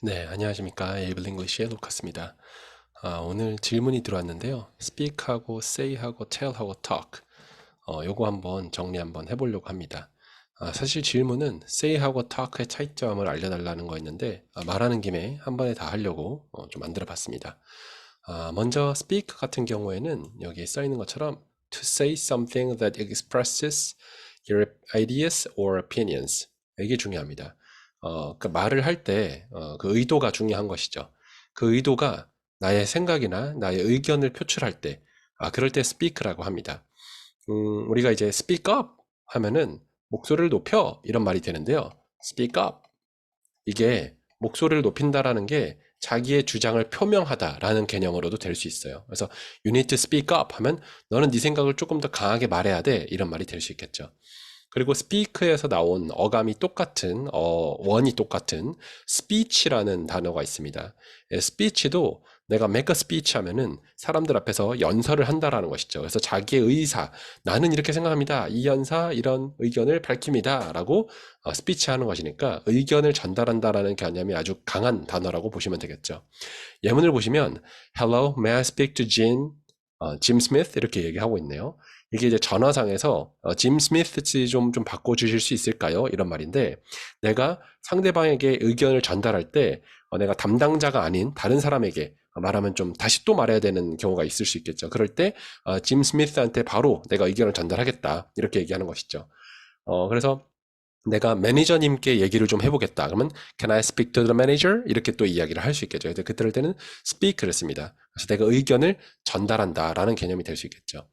네, 안녕하십니까. 에이블 잉글리시의 루카스입니다. 오늘 질문이 들어왔는데요. speak하고 say하고 tell하고 talk. 요거 한번 정리 한번 해보려고 합니다. 사실 질문은 say하고 talk의 차이점을 알려달라는 거였는데, 말하는 김에 한 번에 다 하려고 좀 만들어 봤습니다. 먼저 speak 같은 경우에는 여기에 써 있는 것처럼 to say something that expresses your ideas or opinions. 이게 중요합니다. 그 말을 할 때, 그 의도가 중요한 것이죠. 그 의도가 나의 생각이나 나의 의견을 표출할 때, 그럴 때 speak라고 합니다. 우리가 이제 speak up 하면은 목소리를 높여 이런 말이 되는데요. speak up. 이게 목소리를 높인다라는 게 자기의 주장을 표명하다라는 개념으로도 될 수 있어요. 그래서 you need to speak up 하면 너는 네 생각을 조금 더 강하게 말해야 돼. 이런 말이 될 수 있겠죠. 그리고 speak에서 나온 어감이 똑같은 원이 똑같은 speech라는 단어가 있습니다. speech도 내가 make a speech 하면은 사람들 앞에서 연설을 한다라는 것이죠. 그래서 자기의 의사, 나는 이렇게 생각합니다. 이 연사 이런 의견을 밝힙니다라고 speech 하는 것이니까 의견을 전달한다라는 개념이 아주 강한 단어라고 보시면 되겠죠. 예문을 보시면 Hello, may I speak to Jim Smith 이렇게 얘기하고 있네요. 이게 이제 전화상에서 짐 스미스 좀 바꿔주실 수 있을까요? 이런 말인데 내가 상대방에게 의견을 전달할 때 내가 담당자가 아닌 다른 사람에게 말하면 좀 다시 또 말해야 되는 경우가 있을 수 있겠죠. 그럴 때 짐 스미스한테 바로 내가 의견을 전달하겠다 이렇게 얘기하는 것이죠. 그래서 내가 매니저님께 얘기를 좀 해보겠다. 그러면 Can I speak to the manager? 이렇게 또 이야기를 할 수 있겠죠. 그럴 때는 speak를 씁니다. 그래서 내가 의견을 전달한다라는 개념이 될 수 있겠죠.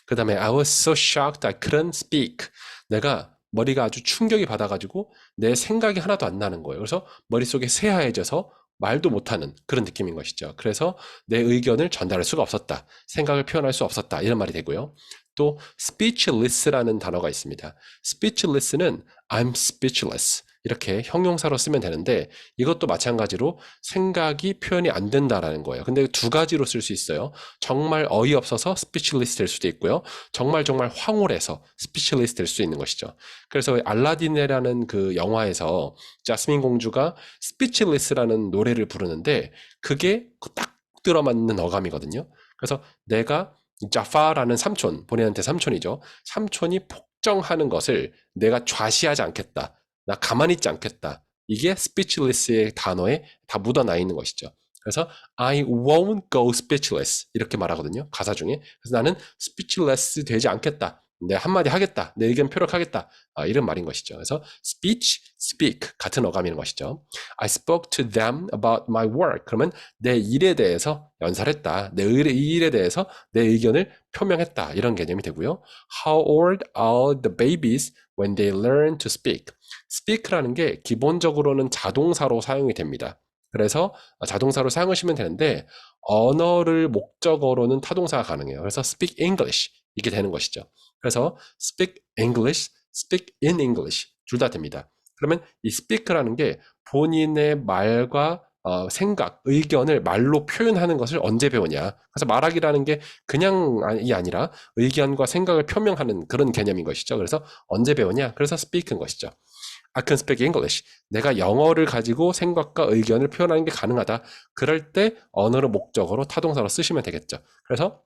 그 다음에 I was so shocked I couldn't speak. 내가 머리가 아주 충격이 받아가지고 내 생각이 하나도 안 나는 거예요. 그래서 머릿속이 새하얘져서 말도 못하는 그런 느낌인 것이죠. 그래서 내 의견을 전달할 수가 없었다. 생각을 표현할 수 없었다. 이런 말이 되고요. 또 speechless라는 단어가 있습니다. speechless는 I'm speechless 이렇게 형용사로 쓰면 되는데 이것도 마찬가지로 생각이 표현이 안 된다라는 거예요. 근데 두 가지로 쓸 수 있어요. 정말 어이없어서 speechless 될 수도 있고요. 정말 황홀해서 speechless 될 수 있는 것이죠. 그래서 알라딘이라는 그 영화에서 자스민 공주가 speechless라는 노래를 부르는데 그게 딱 들어맞는 어감이거든요. 그래서 내가 자파라는 삼촌, 본인한테 삼촌이죠. 삼촌이 폭정하는 것을 내가 좌시하지 않겠다. 나 가만히 있지 않겠다. 이게 speechless의 단어에 다 묻어나 있는 것이죠. 그래서 I won't go speechless 이렇게 말하거든요. 가사 중에. 그래서 나는 speechless 되지 않겠다. 내 한마디 하겠다. 내 의견 표력하겠다. 이런 말인 것이죠. 그래서 speech, speak 같은 어감인 것이죠. I spoke to them about my work. 그러면 내 일에 대해서 연설했다. 내 일에 대해서 내 의견을 표명했다. 이런 개념이 되고요. How old are the babies when they learn to speak? speak라는 게 기본적으로는 자동사로 사용이 됩니다. 그래서 자동사로 사용하시면 되는데 언어를 목적어로는 타동사가 가능해요. 그래서 speak English 이게 되는 것이죠. 그래서 speak English, speak in English 둘 다 됩니다. 그러면 이 speak라는 게 본인의 말과 생각, 의견을 말로 표현하는 것을 언제 배우냐. 그래서 말하기라는 게 그냥이 아니라 의견과 생각을 표명하는 그런 개념인 것이죠. 그래서 언제 배우냐? 그래서 speak인 것이죠. I can speak English. 내가 영어를 가지고 생각과 의견을 표현하는 게 가능하다. 그럴 때 언어를 목적어로 타동사로 쓰시면 되겠죠. 그래서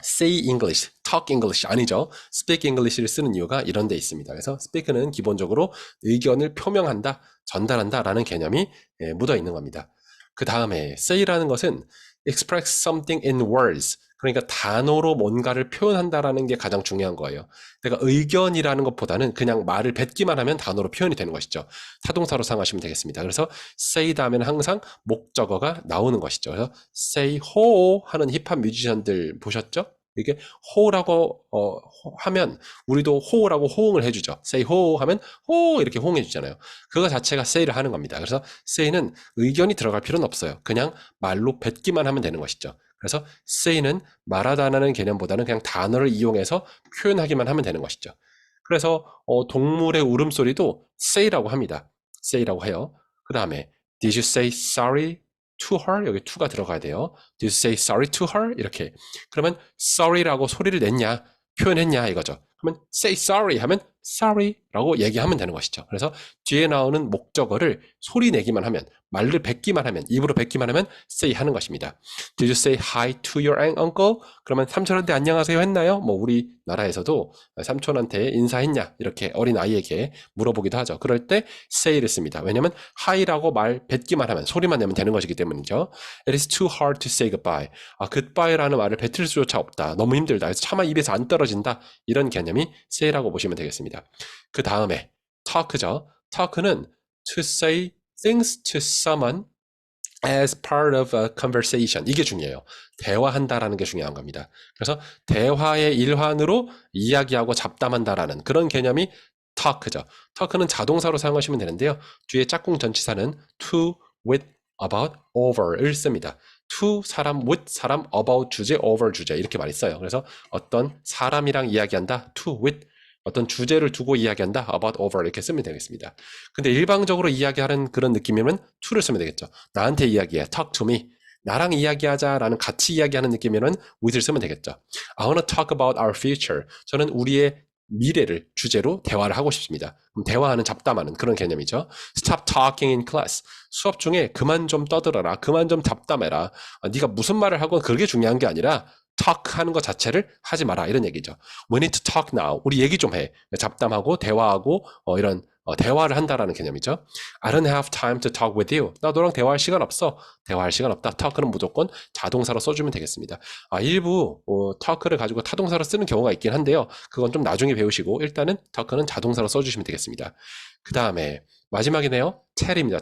say English, talk English 아니죠. speak English를 쓰는 이유가 이런 데 있습니다. 그래서 speak는 기본적으로 의견을 표명한다, 전달한다라는 개념이 묻어 있는 겁니다. 그 다음에 say라는 것은 express something in words. 그러니까 단어로 뭔가를 표현한다라는 게 가장 중요한 거예요. 내가 의견이라는 것보다는 그냥 말을 뱉기만 하면 단어로 표현이 되는 것이죠. 타동사로 사용하시면 되겠습니다. 그래서 say 다음에는 항상 목적어가 나오는 것이죠. 그래서 say ho 하는 힙합 뮤지션들 보셨죠? 이게 호라고 하면 우리도 호라고 호응을 해주죠. say ho 하면 호 이렇게 호응해 주잖아요. 그거 자체가 say를 하는 겁니다. 그래서 say는 의견이 들어갈 필요는 없어요. 그냥 말로 뱉기만 하면 되는 것이죠. 그래서 say는 말하다라는 개념보다는 그냥 단어를 이용해서 표현하기만 하면 되는 것이죠. 그래서 동물의 울음소리도 say라고 합니다. say라고 해요. 그 다음에 did you say sorry to her? 여기 to가 들어가야 돼요. Did you say sorry to her? 이렇게. 그러면 sorry라고 소리를 냈냐? 표현했냐? 이거죠. 그러면 say sorry 하면 sorry라고 얘기하면 되는 것이죠. 그래서 뒤에 나오는 목적어를 소리 내기만 하면, 말을 뱉기만 하면, 입으로 뱉기만 하면 say 하는 것입니다. Did you say hi to your uncle? 그러면 삼촌한테 안녕하세요 했나요? 뭐 우리나라에서도 삼촌한테 인사했냐 이렇게 어린 아이에게 물어보기도 하죠. 그럴 때 say를 씁니다. 왜냐하면 hi라고 말 뱉기만 하면, 소리만 내면 되는 것이기 때문이죠. It is too hard to say goodbye. goodbye라는 말을 뱉을 수조차 없다. 너무 힘들다. 그래서 차마 입에서 안 떨어진다. 이런 개념이 say라고 보시면 되겠습니다. 그 다음에 talk죠. talk는 to say things to someone as part of a conversation. 이게 중요해요. 대화한다라는 게 중요한 겁니다. 그래서 대화의 일환으로 이야기하고 잡담한다라는 그런 개념이 talk죠. talk는 자동사로 사용하시면 되는데요. 뒤에 짝꿍 전치사는 to, with, about, over를 씁니다. to 사람, with 사람, about 주제, over 주제 이렇게 많이 써요. 그래서 어떤 사람이랑 이야기한다, to, with 어떤 주제를 두고 이야기한다, about, over 이렇게 쓰면 되겠습니다. 근데 일방적으로 이야기하는 그런 느낌이면 to를 쓰면 되겠죠. 나한테 이야기해, talk to me. 나랑 이야기하자라는 같이 이야기하는 느낌이면 with를 쓰면 되겠죠. I want to talk about our future. 저는 우리의 미래를 주제로 대화를 하고 싶습니다. 그럼 대화하는, 잡담하는 그런 개념이죠. Stop talking in class. 수업 중에 그만 좀 떠들어라. 그만 좀 잡담해라. 네가 무슨 말을 하건 그게 중요한 게 아니라 talk 하는 것 자체를 하지 마라. 이런 얘기죠. We need to talk now. 우리 얘기 좀 해. 잡담하고 대화하고 이런 대화를 한다라는 개념이죠. I don't have time to talk with you. 나 너랑 대화할 시간 없어. 대화할 시간 없다. talk는 무조건 자동사로 써주면 되겠습니다. 일부 talk를 가지고 타동사로 쓰는 경우가 있긴 한데요. 그건 좀 나중에 배우시고 일단은 talk는 자동사로 써주시면 되겠습니다. 그 다음에 마지막이네요. tell입니다.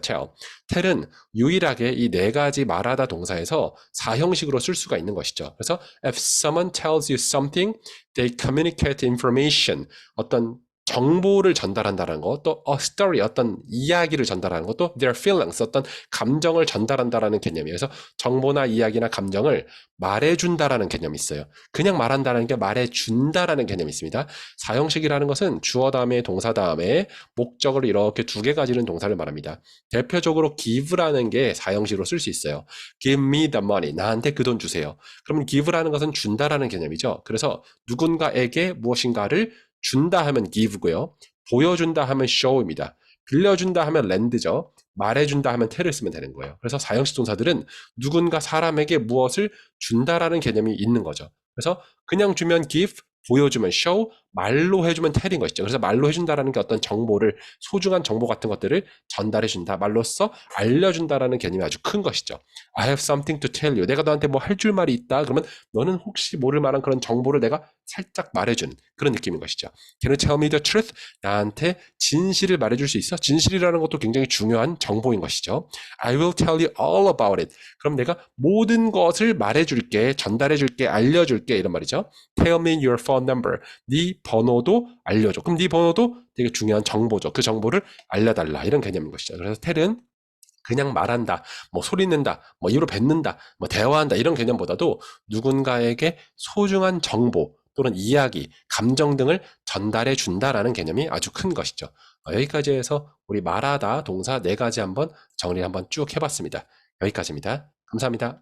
tell은 유일하게 이 네 가지 말하다 동사에서 사형식으로 쓸 수가 있는 것이죠. 그래서 if someone tells you something, they communicate information. 어떤 정보를 전달한다는 것, 또 a story, 어떤 이야기를 전달하는 것, 또 their feelings, 어떤 감정을 전달한다라는 개념이에요. 그래서 정보나 이야기나 감정을 말해준다라는 개념이 있어요. 그냥 말한다는 게 말해준다라는 개념이 있습니다. 사형식이라는 것은 주어 다음에 동사 다음에 목적을 이렇게 두 개 가지는 동사를 말합니다. 대표적으로 give라는 게 사형식으로 쓸 수 있어요. Give me the money. 나한테 그 돈 주세요. 그러면 give라는 것은 준다라는 개념이죠. 그래서 누군가에게 무엇인가를 준다 하면 give고요. 보여준다 하면 show입니다. 빌려준다 하면 lend죠. 말해준다 하면 tell을 쓰면 되는 거예요. 그래서 사형식 동사들은 누군가 사람에게 무엇을 준다라는 개념이 있는 거죠. 그래서 그냥 주면 give, 보여주면 show, 말로 해주면 tell인 것이죠. 그래서 말로 해준다라는 게 어떤 정보를, 소중한 정보 같은 것들을 전달해준다, 말로써 알려준다라는 개념이 아주 큰 것이죠. I have something to tell you. 내가 너한테 뭐 할 줄 말이 있다. 그러면 너는 혹시 모를 만한 그런 정보를 내가 살짝 말해준 그런 느낌인 것이죠. Can you tell me the truth? 나한테 진실을 말해줄 수 있어? 진실이라는 것도 굉장히 중요한 정보인 것이죠. I will tell you all about it. 그럼 내가 모든 것을 말해줄게, 전달해줄게, 알려줄게 이런 말이죠. Tell me your phone number. 네 번호도 알려줘. 그럼 네 번호도 되게 중요한 정보죠. 그 정보를 알려달라 이런 개념인 것이죠. 그래서 tell은 그냥 말한다, 뭐 소리 낸다, 뭐 입으로 뱉는다, 뭐 대화한다 이런 개념보다도 누군가에게 소중한 정보 또는 이야기, 감정 등을 전달해 준다라는 개념이 아주 큰 것이죠. 여기까지 해서 우리 말하다 동사 네 가지 한번 정리 한번 쭉 해봤습니다. 여기까지입니다. 감사합니다.